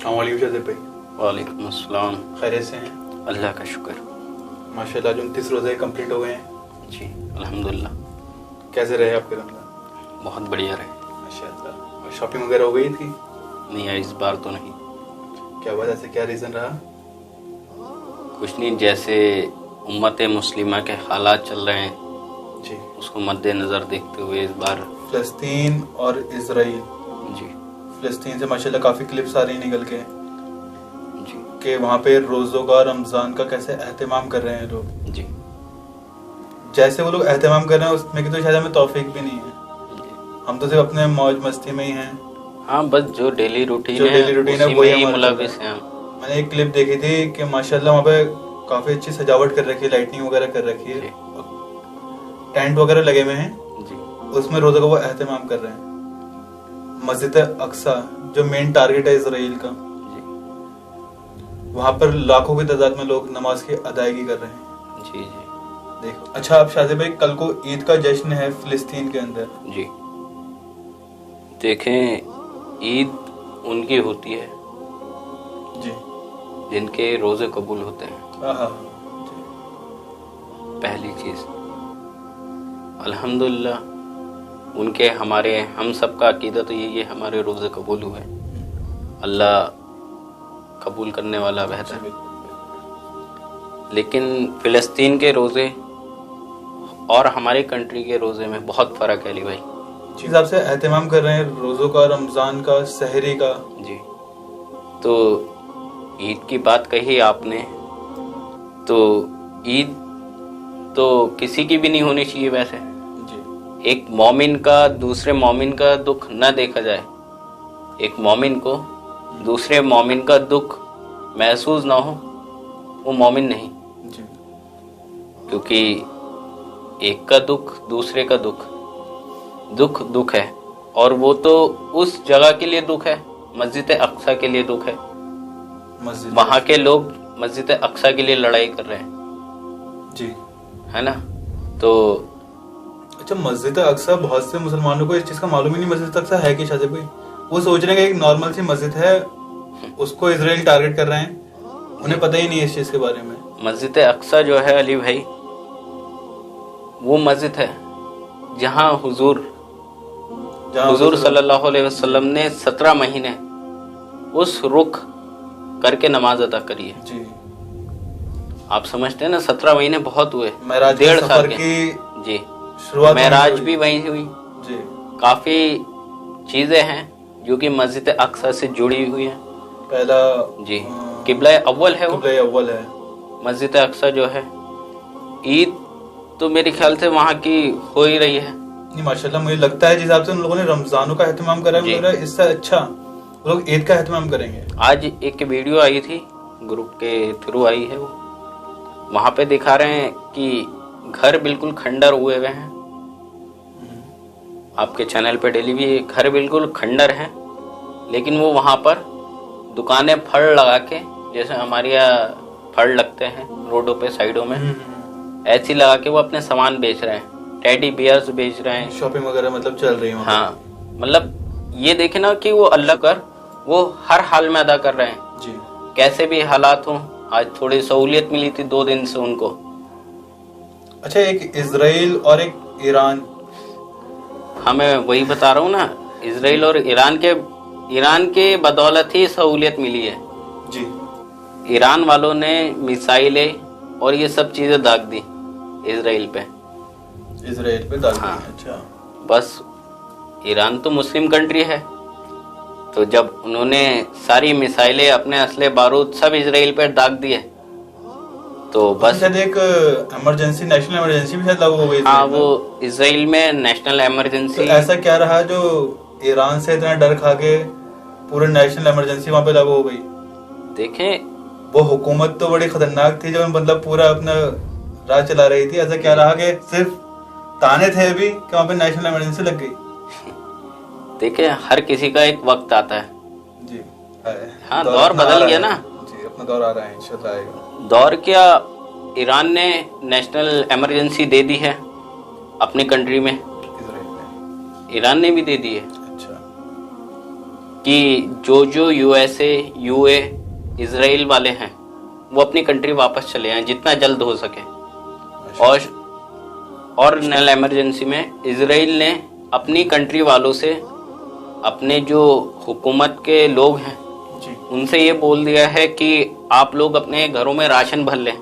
अस्सलाम वालेकुम शादिब भाई। वालेकुम अस्सलाम। खैरियत से हैं? अल्लाह का शुक्र। माशाल्लाह आज 29 रोज़े कंप्लीट हो गए हैं। जी अल्हम्दुलिल्लाह। कैसे रहे आपके रमज़ान? बहुत बढ़िया रहे। माशाल्लाह। और शॉपिंग वगैरह हो गई थी? नहीं यार, इस बार तो नहीं। क्या बात, ऐसे क्या रीज़न रहा? कुछ नहीं, जैसे उम्मत मुस्लिमा के हालात चल रहे हैं जी, उसको मद्देनज़र देखते हुए इस बार। फ़लस्तीन और इसराइल। जी फ़लस्तीन से माशाल्लाह काफ़ी क्लिप्स आ रही निकल के जी कि वहाँ पे रोज़ों का, रमज़ान का कैसे एहतमाम कर रहे हैं लोग। जी जैसे वो लोग एहतमाम कर रहे हैं उसमें की तो शायद हमें तौफीक भी नहीं है। जी। हम तो सिर्फ अपने मौज मस्ती में ही हैं। हाँ, बस जो डेली रूटीन जो डेली रूटीन है उसी वही में ही हमारा चल मुलविस रहा हैं है। हम। मैंने एक क्लिप देखी थी कि माशाल्लाह वहाँ पे काफ़ी अच्छी सजावट कर रखी है, लाइटिंग वगैरह कर रखी है, जी टेंट वगैरह लगे हुए हैं, जी उसमें रोज़े का वो एहतमाम कर रहे हैं। मस्जिद अक्सा जो मेन टारगेट है इसराइल का, जी वहाँ पर लाखों की तादाद में लोग नमाज की अदायगी कर रहे हैं। जी जी देखो अच्छा, आप शादिब भाई कल को ईद का जश्न है फिलिस्तीन के अंदर। जी। देखें, ईद उनकी होती है जी। जिनके रोज़े कबूल होते हैं। आहा। पहली चीज़ अल्हम्दुलिल्लाह, उनके हमारे हम सब का अकीदा तो यही है, हमारे रोज़े कबूल हुए। अल्लाह कबूल करने वाला बेहतर है। लेकिन फ़िलिस्तीन के रोज़े और हमारी कंट्री के रोज़े में बहुत फ़र्क है अली भाई। चीज़ आपसे एहतमाम कर रहे हैं रोज़ों का, रमज़ान का, सहरी का। जी। तो ईद की बात कही आपने, तो ईद तो किसी की भी नहीं होनी चाहिए वैसे। जी। एक मोमिन का दूसरे मोमिन का दुख न देखा जाए, एक मोमिन को दूसरे मोमिन का दुख महसूस ना हो, वो मोमिन नहीं। जी। क्योंकि एक का दुख दूसरे का दुख दुख दुख है, और वो तो उस जगह के लिए दुख है, मस्जिद अक्सा के लिए दुख है। मस्जिद वहाँ के लोग मस्जिद अक्सा के लिए लड़ाई कर रहे हैं, जी, है ना। तो अच्छा, मस्जिद अक्सा बहुत से मुसलमानों को इस चीज़ का मालूम ही नहीं मस्जिद अक्सा है कि शादिब भाई। वो सोच रहे हैं कि एक नॉर्मल सी मस्जिद है, उसको इसराइल टारगेट कर रहे हैं, उन्हें पता ही नहीं है इस चीज़ के बारे में। मस्जिद अक्सा जो है अली भाई, वो मस्जिद है जहाँ हुजूर सल्लल्लाहु अलैहि वसल्लम ने 17 महीने उस रुख करके नमाज अदा करी है। जी। आप समझते हैं ना, 17 महीने बहुत हुए, महराज 1.5 साल के। की जी, शुरुआत महराज भी वहीं हुई। जी। काफी चीजें हैं जो कि मस्जिद अक्सा से जुड़ी हुई है। पहला जी, किबला अव्वल है, वो किबला अव्वल है मस्जिद अक्सा जो है। ईद तो मेरे ख्याल से वहाँ की हो ही रही है। नहीं, माशाल्लाह मुझे लगता है जिस हिसाब से उन लोगों ने रमजानों का एहतमाम करा है, मुझे लग रहा है इससे अच्छा वो लोग ईद का एहतमाम करेंगे। आज एक वीडियो आई थी, ग्रुप के थ्रू आई है, वो वहाँ पे दिखा रहे हैं कि घर बिल्कुल खंडर हुए हुए हैं। आपके चैनल पे डेली भी घर बिल्कुल खंडर हैं, लेकिन वो वहाँ पर दुकानें फड़ लगा के, जैसे हमारे यहाँ फड़ लगते हैं रोडों पे साइडों में, ऐसी लगा के वो अपने सामान बेच रहे हैं। टेडी बियर्स बेच रहे हैं, शॉपिंग वगैरह मतलब चल रही है। हाँ, मतलब ये देखे ना कि वो अल्लाह कर वो हर हाल में अदा कर रहे हैं जी। कैसे भी हालात हो। आज थोड़ी सहूलियत मिली थी 2 दिन से उनको। अच्छा, एक इजराइल और एक ईरान। हाँ, मैं वही बता रहा हूँ ना, इजराइल और ईरान के बदौलत ही सहूलियत मिली है। जी। ईरान वालों ने मिसाइलें और ये सब चीजें दाग दी इजराइल पे। इसराइल पे दाग दी। हाँ। अच्छा। बस ईरान तो मुस्लिम कंट्री है, तो जब उन्होंने सारी मिसाइलें, अपने असले बारूद सब इजराइल पे दाग दिए, तो बस शायद एक इमरजेंसी, नेशनल इमरजेंसी भी शायद लागू हो गई। हाँ, वो इजराइल में नेशनल इमरजेंसी। तो ऐसा क्या रहा जो ईरान से इतना डर खा के पूरे नेशनल इमरजेंसी वहाँ पे लागू हो गई? देखें, वो हुकूमत तो बड़ी खतरनाक थी जो मतलब पूरा अपना राज चला रही थी। ऐसा क्या रहा कि सिर्फ ताने थे अभी कि वहाँ पे नेशनल इमरजेंसी लग गई? देखें, हर किसी का एक वक्त आता है। जी। हाँ, दौर बदल गया ना। जी, अपना दौर आ रहा है, इंशाल्लाह आएगा। दौर क्या, ईरान ने नेशनल इमरजेंसी दे दी है अपनी कंट्री में, इसराइल में ईरान ने भी दे दी है। अच्छा। कि जो यूएसए, यूए, इजराइल वाले हैं वो अपनी कंट्री वापस चले आए जितना जल्द हो सके। और नेशनल इमरजेंसी में इजराइल ने अपनी कंट्री वालों से, अपने जो हुकूमत के लोग हैं उनसे ये बोल दिया है कि आप लोग अपने घरों में राशन भर लें,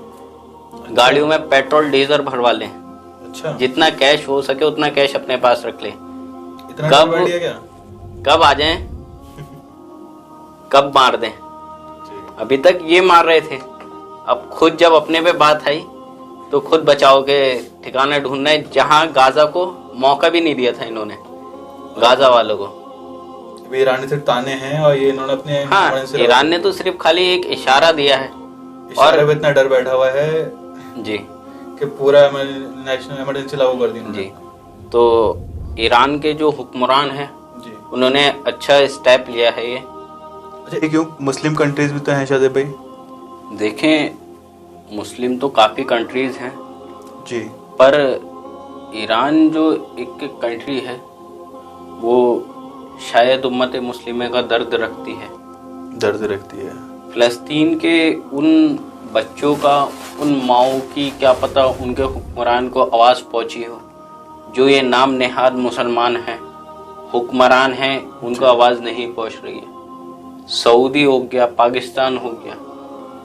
गाड़ियों में पेट्रोल डीजल भरवा लें। अच्छा, जितना कैश हो सके उतना कैश अपने पास रख लें। इतना कब बढ़ गया क्या? कब आ जाएं, कब मार दें। अभी तक ये मार रहे थे, अब खुद जब अपने पे बात आई तो खुद बचाव के ठिकाने ढूंढना है, जहां गाजा को मौका भी नहीं दिया था इन्होंने, गाजा वालों को। ईरान ने सिर्फ ताने हैं और ये इन्होंने अपने हाँ, ईरान ने तो सिर्फ खाली एक इशारा दिया है और अब इतना डर बैठा हुआ है जी कि पूरा नेशनल इमरजेंसी लागू कर दी जी। तो ईरान के जो हुक्मरान हैं जी, उन्होंने अच्छा स्टेप लिया है ये। अच्छा, ये क्यों? मुस्लिम कंट्रीज भी तो हैं शायद भाई। देखें, मुस्लिम तो काफी कंट्रीज हैं जी, पर ईरान जो एक कंट्री है वो शायद उम्मत मुस्लिम का दर्द रखती है। फिलिस्तीन के उन बच्चों का, उन माओं की क्या पता उनके हुक्मरान को आवाज़ पहुंची हो, जो ये नाम नेहाद मुसलमान हैं, हुक्मरान हैं, उनको आवाज़ नहीं पहुंच रही है। सऊदी हो गया, पाकिस्तान हो गया,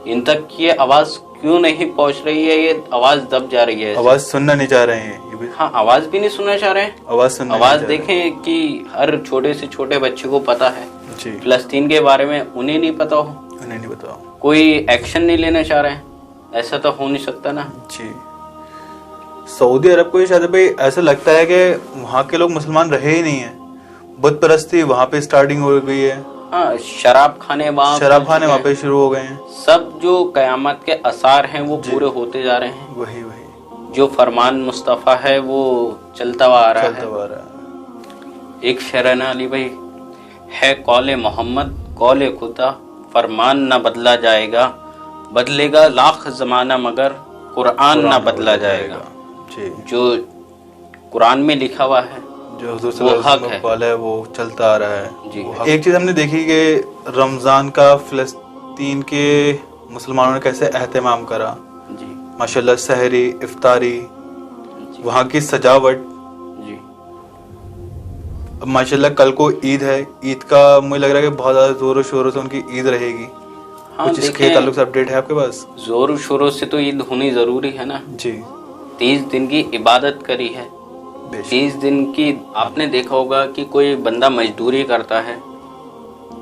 इन तक ये आवाज़ क्यों नहीं पहुंच रही है? ये आवाज़ दब जा रही है, आवाज़ सुनना नहीं चाह रहे हैं ये भी। हाँ, आवाज़ भी नहीं सुनना चाह रहे हैं। आवाज़ देखें कि हर छोटे से छोटे बच्चे को पता है जी, फिलिस्तीन के बारे में, उन्हें नहीं पता हो, कोई एक्शन नहीं लेना चाह रहे हैं। ऐसा तो हो नहीं सकता ना जी। सऊदी अरब को शायद भाई ऐसा लगता है कि वहाँ के लोग मुसलमान रहे ही नहीं है, बुत परस्ती वहाँ पे स्टार्टिंग हो गई है। हाँ, शराब खाने वहाँ पे शुरू हो गए हैं। सब जो कयामत के आसार हैं वो पूरे होते जा रहे हैं। वही जो फरमान मुस्तफ़ा है वो चलता हुआ आ रहा है। एक शेर है ना अली भाई, है कौले मोहम्मद कौले खुदा, फरमान न बदला जाएगा, बदलेगा लाख जमाना मगर कुरान न बदला जाएगा। जो कुरान में लिखा हुआ है, जो हुजूर सल्लल्लाहु अलैहि वसल्लम है, वो चलता आ रहा है जी। एक चीज हमने देखी कि रमजान का फिलिस्तीन के मुसलमानों ने कैसे एहतमाम करा जी, माशाल्लाह। सहरी, इफ्तारी, वहाँ की सजावट जी। अब माशाल्लाह कल को ईद है, ईद का मुझे लग रहा है कि बहुत ज्यादा जोरों शोरों से उनकी ईद रहेगी। हाँ, कुछ इसके ताल्लुक से अपडेट है आपके पास? जोरों शोरों से तो ईद होनी जरूरी है ना जी। 30 दिन की इबादत करी है, 30 दिन की। आपने देखा होगा कि कोई बंदा मजदूरी करता है,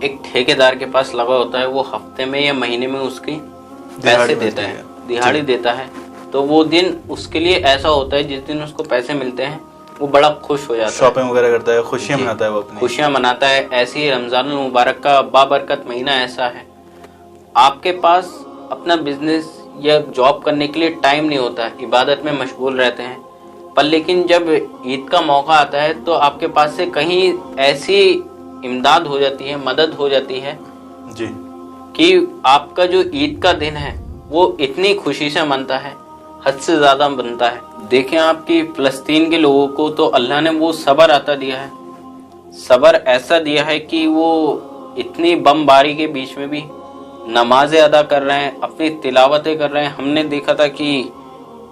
एक ठेकेदार के पास लगा होता है, वो हफ्ते में या महीने में उसकी पैसे देता है, दिहाड़ी देता है। तो वो दिन उसके लिए ऐसा होता है, जिस दिन उसको पैसे मिलते हैं वो बड़ा खुश हो जाता है, शॉपिंग वगैरह करता है, खुशियां मनाता है, वो अपनी खुशियां मनाता है। ऐसे ही रमजान मुबारक का बाबरकत महीना ऐसा है, आपके पास अपना बिजनेस या जॉब करने के लिए टाइम नहीं होता है, इबादत में मशगूल रहते हैं, पर लेकिन जब ईद का मौका आता है तो आपके पास से कहीं ऐसी इमदाद हो जाती है, मदद हो जाती है जी, कि आपका जो ईद का दिन है वो इतनी खुशी से मनता है, हद से ज्यादा बनता है। देखें, आपकी फिलिस्तीन के लोगों को तो अल्लाह ने वो सब्र अता दिया है, सब्र ऐसा दिया है कि वो इतनी बमबारी के बीच में भी नमाजें अदा कर रहे हैं, अपनी तिलावतें कर रहे हैं। हमने देखा था कि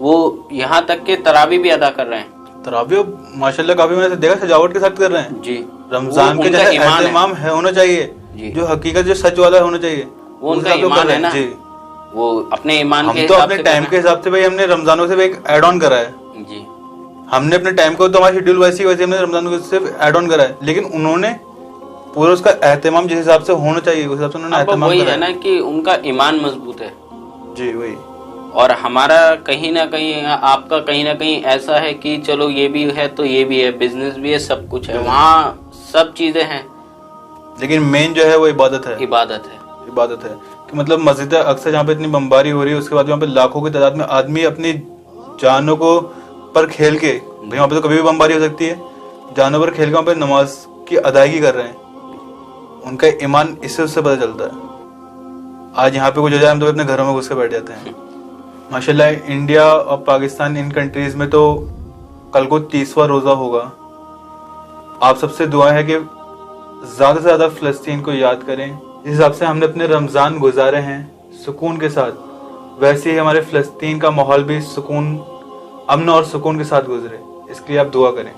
वो यहाँ तक के तरावी भी अदा कर रहे हैं। तरावी माशाल्लाह काफी मैंने देखा सजावट के साथ कर रहे हैं जी। रमजान के जैसे एहतमाम है होना चाहिए जी, जो हकीकत जो सच वाला होना चाहिए, वो उनका ईमान है ना जी। वो अपने ईमान के हिसाब से, अपने टाइम के हिसाब से भाई हमने रमजानों से एक ऐड ऑन करा है जी। हमने अपने टाइम को तो हमारा शेड्यूल वैसे हमने रमजान को सिर्फ ऐड ऑन करा है, लेकिन उन्होंने पूरा उसका एहतमाम जिस हिसाब से होना चाहिए उस हिसाब से उन्होंने एहतमाम करा है ना, कि उनका ईमान मजबूत है जी। वही। और हमारा कहीं ना कहीं, आपका कहीं ना कहीं ऐसा है कि चलो ये भी है तो ये भी है, बिजनेस भी है, सब कुछ है, वहाँ सब चीजें हैं, लेकिन मेन जो है वो इबादत है। इबादत है कि मतलब मस्जिद अक्सर जहाँ पे इतनी बमबारी हो रही है, उसके बाद वहाँ पे लाखों की तादाद में आदमी अपनी जानों को पर खेल के, भाई वहाँ पे तो कभी भी बमबारी हो सकती है, जानों पर खेल के वहाँ पे नमाज की अदायगी कर रहे हैं। उनका ईमान इससे उससे पता चलता है। आज यहाँ पे कुछ हो जाए हम तो अपने घरों में घुस के बैठ जाते हैं। माशाल्लाह इंडिया और पाकिस्तान, इन कंट्रीज में तो कल को 30वां रोजा होगा। आप सबसे दुआ है कि ज़्यादा से ज़्यादा फ़लस्तीन को याद करें। जिस हिसाब से हमने अपने रमज़ान गुजारे हैं सुकून के साथ, वैसे ही हमारे फ़लस्तीन का माहौल भी सुकून, अमन और सुकून के साथ गुजरे। इसके लिए आप दुआ करें।